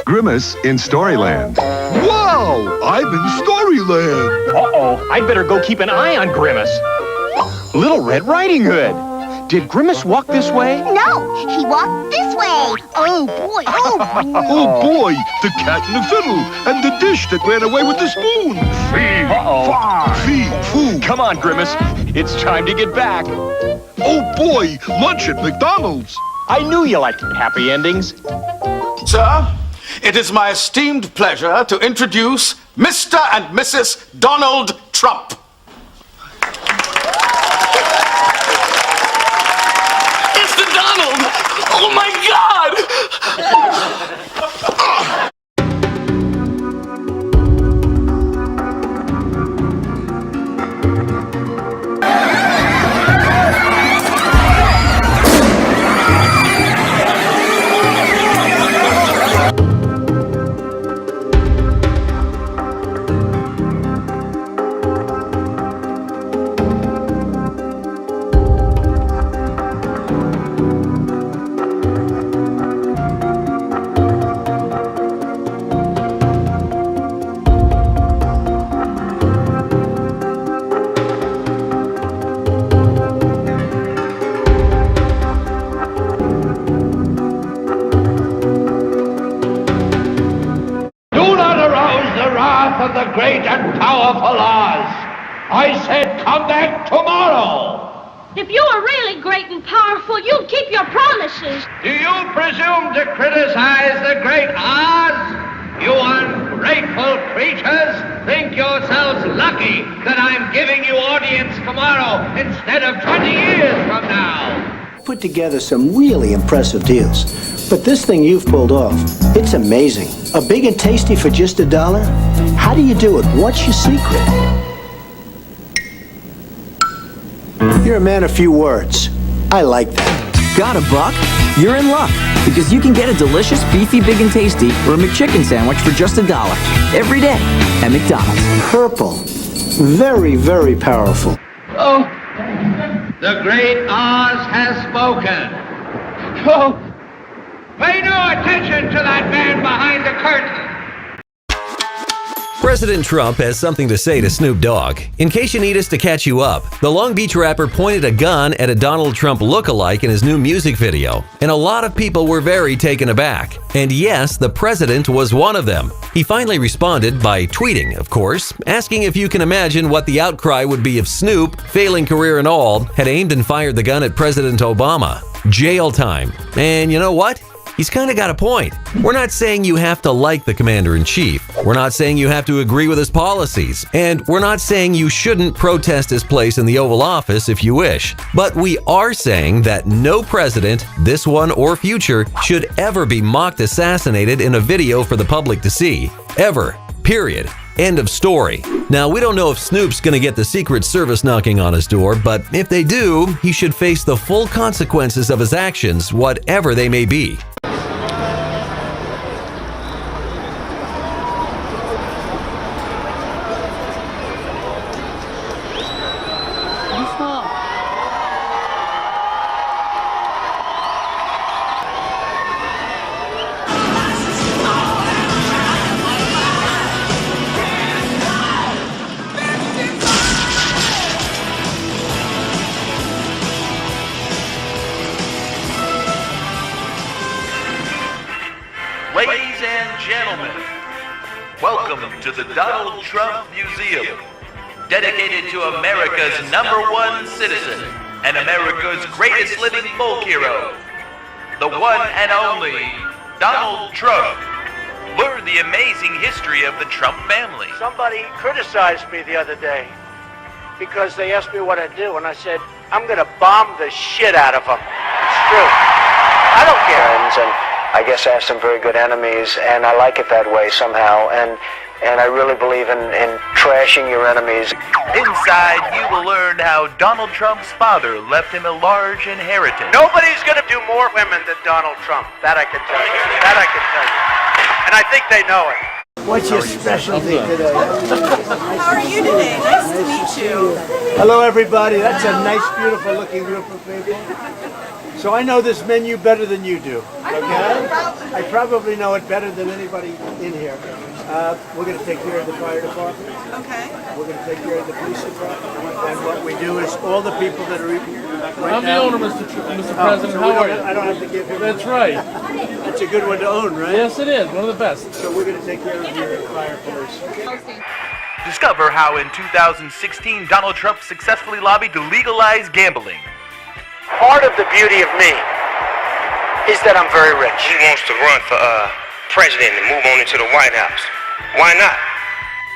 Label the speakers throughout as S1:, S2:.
S1: Grimace in Storyland.
S2: Wow! I'm in Storyland!
S3: Uh-oh, I'd better go keep an eye on Grimace. Little Red Riding Hood. Did Grimace walk this way?
S4: No, he walked this way. Oh, boy, oh, boy.
S2: Oh boy, the cat and the fiddle, and the dish that ran away with the spoon. Fee,
S3: Uh-oh.
S2: fee, foo.
S3: Come on, Grimace. It's time to get back.
S2: Oh boy, lunch at McDonald's.
S3: I knew you liked happy endings.
S5: Sir, it is my esteemed pleasure to introduce Mr. and Mrs. Donald Trump. It's the Donald! Oh my God!
S6: Of the great and powerful Oz. I said come back tomorrow.
S7: If you were really great and powerful, you'd keep your promises.
S6: Do you presume to criticize the great Oz? You ungrateful creatures think yourselves lucky that I'm giving you audience tomorrow instead of 20 years from now.
S8: Put together some really impressive deals. But this thing you've pulled off, it's amazing. A big and tasty for just $1? How do you do it? What's your secret? You're a man of few words. I like that.
S9: Got a buck? You're in luck, because you can get a delicious, beefy, big and tasty or a McChicken sandwich for just $1 every day at McDonald's.
S8: Purple. Very, very powerful.
S6: Oh, the great Oz has spoken. Oh, pay no attention to that man behind the curtain.
S10: President Trump has something to say to Snoop Dogg. In case you need us to catch you up, the Long Beach rapper pointed a gun at a Donald Trump lookalike in his new music video, and a lot of people were very taken aback. And yes, the president was one of them. He finally responded by tweeting, of course, asking if you can imagine what the outcry would be if Snoop, failing career and all, had aimed and fired the gun at President Obama. Jail time. And you know what? He's kind of got a point. We're not saying you have to like the commander-in-chief. We're not saying you have to agree with his policies. And we're not saying you shouldn't protest his place in the Oval Office if you wish. But we are saying that no president, this one or future, should ever be mocked assassinated in a video for the public to see. Ever. Period. End of story. Now, we don't know if Snoop's gonna get the Secret Service knocking on his door, but if they do, he should face the full consequences of his actions, whatever they may be.
S11: Ladies and gentlemen, welcome to the Donald Trump Museum, dedicated to America's #1 citizen and America's greatest living folk hero, the one and only Donald Trump. Learn the amazing history of the Trump family.
S8: Somebody criticized me the other day because they asked me what I do, and I said, I'm going to bomb the shit out of them. It's true. I don't care. And I guess I have some very good enemies, and I like it that way somehow, and I really believe in trashing your enemies.
S11: Inside, you will learn how Donald Trump's father left him a large inheritance.
S8: Nobody's going to do more women than Donald Trump. That I can tell you. That I can tell you. And I think they know it. What's your specialty today?
S12: How are you today? Nice to meet you.
S8: Hello, everybody. That's a nice, beautiful looking group of people. So I know this menu better than you do, okay? I probably know it better than anybody in here. We're going to take care of the fire department.
S12: Okay.
S8: We're going to take care of the police department. And what we do is all the people that are here right
S13: I'm the
S8: now.
S13: owner, Mr. President.
S8: So
S13: How are you?
S8: I don't have to give him.
S13: That's right.
S8: That's a good one to own, right?
S13: Yes, it is. One of the best.
S8: So we're going to take care of your fire police.
S11: Discover how in 2016 Donald Trump successfully lobbied to legalize gambling.
S8: Part of the beauty of me is that I'm very rich.
S14: He wants to run for president and move on into the White House. Why not?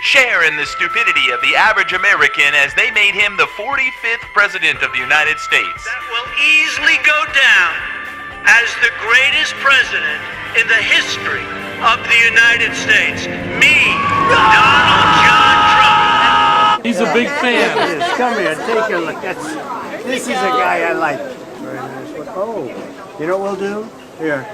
S11: Share in the stupidity of the average American as they made him the 45th President of the United States.
S6: That will easily go down as the greatest president in the history of the United States. Me, Donald John Trump.
S13: He's a big fan.
S8: Yes, come here, take a look. This is a guy I like. Very nice one. Oh, you know what we'll do? Here,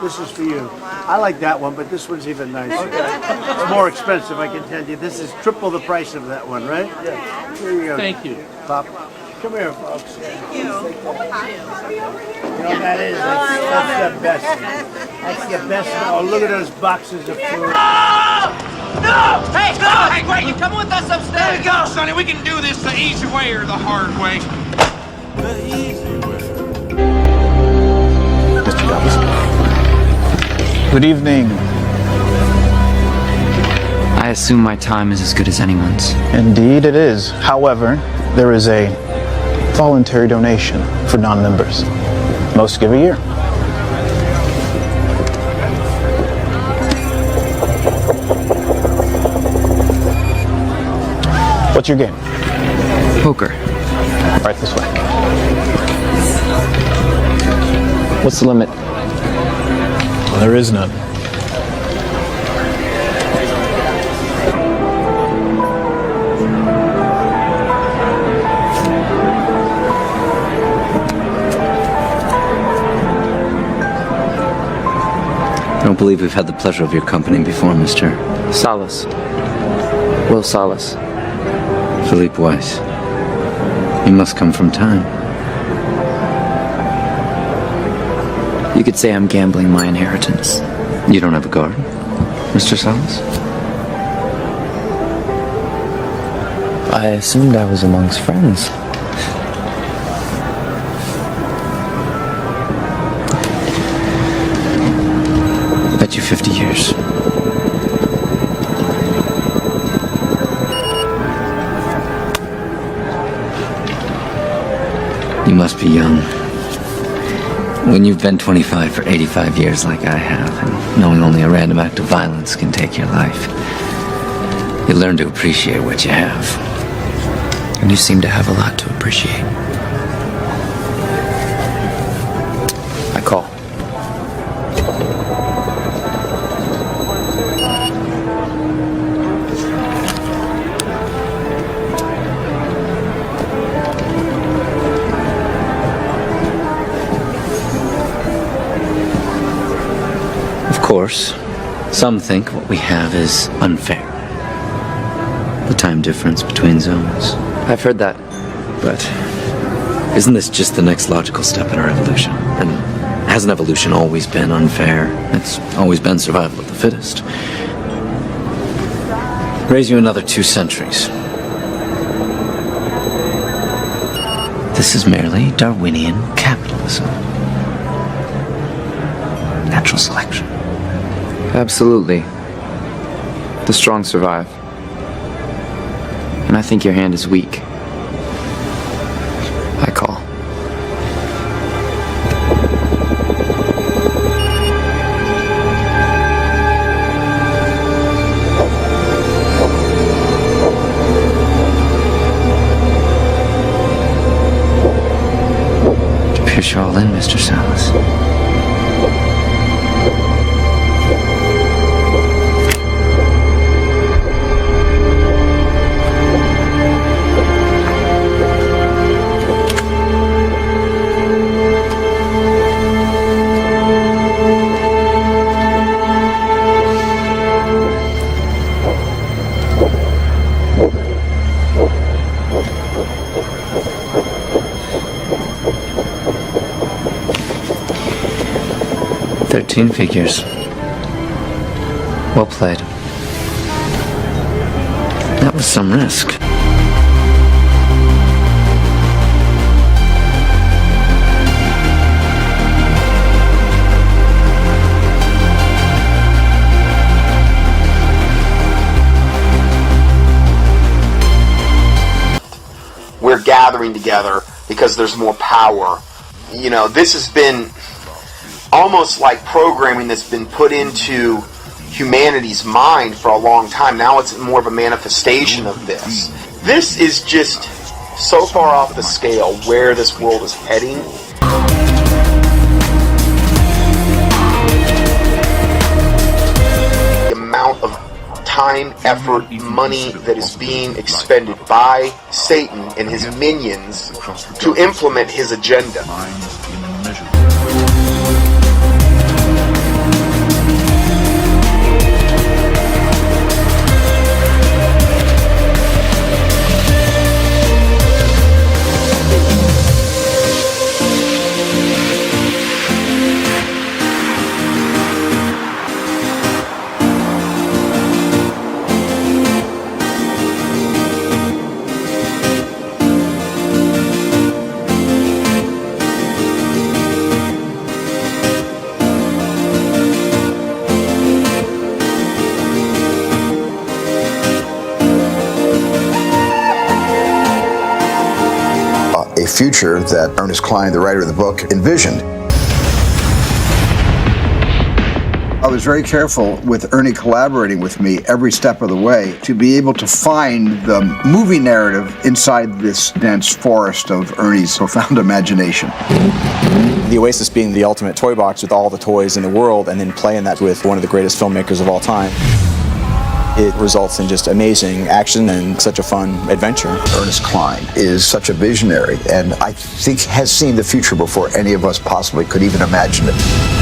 S8: this is for you. I like that one, but this one's even nicer. It's more expensive, I can tell you. This is triple the price of that one, right? Yeah. Here you go.
S13: Thank you.
S8: Pop. Come here, folks.
S12: Thank you.
S8: You know what that is? That's the best. That's the best. Oh, look at those boxes of food.
S6: No! Hey, no! Hey, wait, you come with us upstairs. There we go, Sonny. We can do this the easy way or the hard way.
S15: Mr. Douglas. Good evening.
S9: I assume my time is as good as anyone's.
S15: Indeed it is. However, there is a voluntary donation for non-members. Most give a year. What's your game?
S9: Poker.
S15: Right this way.
S9: What's the limit?
S15: There is none.
S9: I don't believe we've had the pleasure of your company before, Mr. Salas. Will Salas. Philippe Weiss. You must come from time. You could say I'm gambling my inheritance. You don't have a garden, Mr. Salas? I assumed I was amongst friends. I bet you 50 years. You must be young. When you've been 25 for 85 years like I have, and knowing only a random act of violence can take your life, you learn to appreciate what you have. And you seem to have a lot to appreciate. I call. Of course, some think what we have is unfair. The time difference between zones. I've heard that. But isn't this just the next logical step in our evolution? And hasn't evolution always been unfair? It's always been survival of the fittest. Raise you another 2 centuries. This is merely Darwinian capitalism. Natural selection. Absolutely. The strong survive. And I think your hand is weak. I call. To pierce you all in, Mr. Salas. 13 figures. Well played. That was some risk.
S16: We're gathering together because there's more power. You know, this has been almost like programming that's been put into humanity's mind for a long time. Now it's more of a manifestation of this. This is just so far off the scale where this world is heading. The amount of time, effort, money that is being expended by Satan and his minions to implement his agenda.
S17: A future that Ernest Cline, the writer of the book, envisioned. I was very careful with Ernie collaborating with me every step of the way to be able to find the movie narrative inside this dense forest of Ernie's profound imagination.
S15: The Oasis being the ultimate toy box with all the toys in the world, and then playing that with one of the greatest filmmakers of all time. It results in just amazing action and such a fun adventure.
S17: Ernest Cline is such a visionary, and I think has seen the future before any of us possibly could even imagine it.